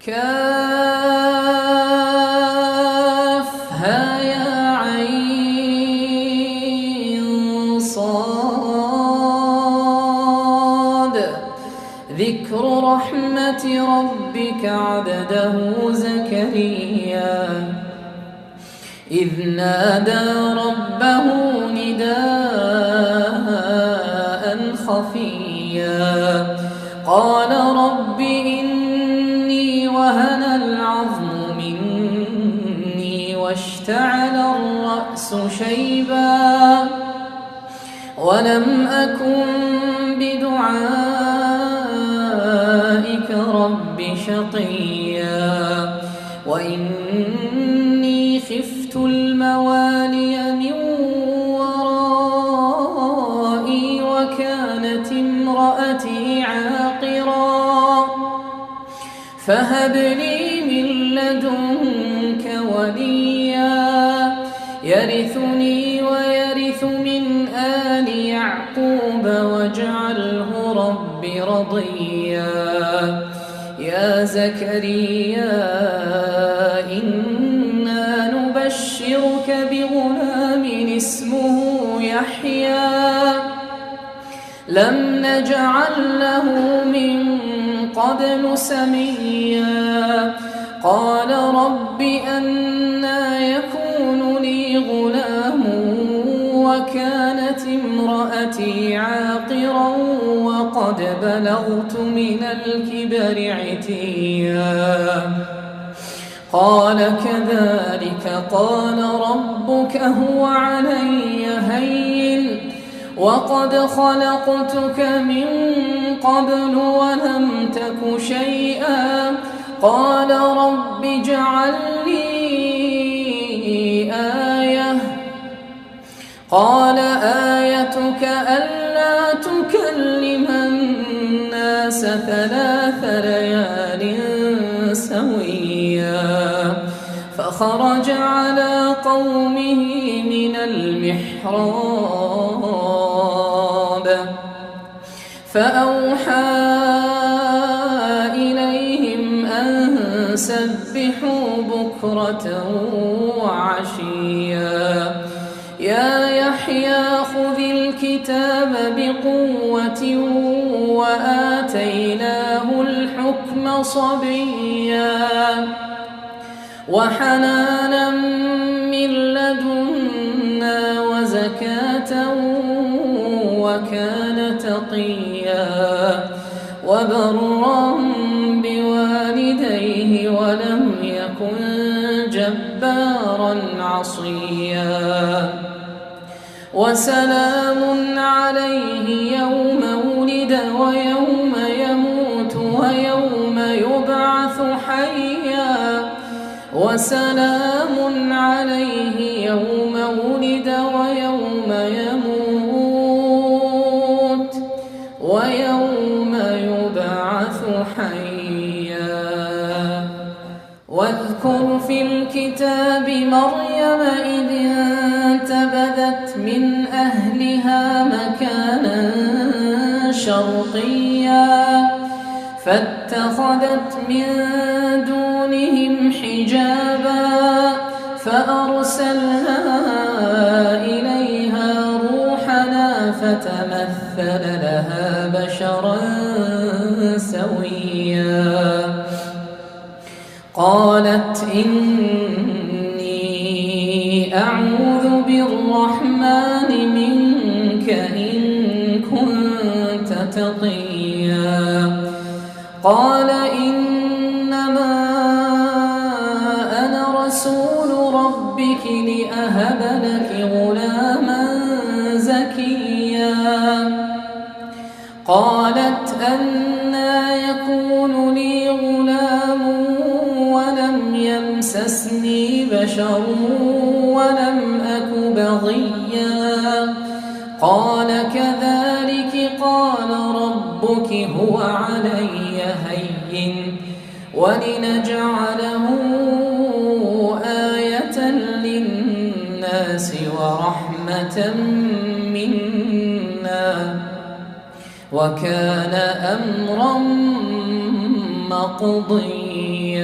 كافها يا عين صاد ذكر رحمة ربك عبده زكريا إذ نادى ربه نداء خفيا قال رب إني وهن العظم مني واشتعل الرأس شيبا ولم أكن بدعائك رب شقيا وإني خفت الموالي من ورائي وكانت امرأتي عاقرا فهب لي من لدنك وليا يرثني ويرث من آل يعقوب واجعله رب رضيا يا زكريا إنا نبشرك بغلام اسمه يحيى لم نجعل له من قبل سميا قال رب أنى يكون لي غلام وكانت امرأتي عاقرا وقد بلغت من الكبر عتيا قال كذلك قال ربك هو علي هين وقد خلقتك من قبل ولم تك شيئا قال رب اجعل لي آية قال آيتك ألا تكلم الناس 3 ليال سويا فخرج على قومه من المحراب فأوحى إليهم أن سبحوا بكرة وعشيا يا يحيى خذ الكتاب بقوة وآتيناه الحكم صبيا وحنانا من لدنا وزكاة وكان تقيا وبرا بوالديه ولم يكن جبارا عصيا وسلام عليه يوم ولد ويوم يموت ويوم يبعث حيا وسلام عليه يوم ولد ويوم يموت ويوم يبعث حيا واذكر في الكتاب مريم إذ انتبذت من أهلها مكانا شرقيا فاتخذت من دونهم حجابا فأرسلنا إليها روحنا فتمثل لها بشرا سويا قالت إني أعوذ بالرحمن منك إن كنت تقيا قال إنما أنا رسول ربك لأهب لك غلاما زكيا قالت أنى يكون لي غلام ولم يمسسني بشر ولم أك بغيا قال كذلك قال ربك هو علي هين ولنجعله آية للناس ورحمة منا وكان أمرا مقضيا.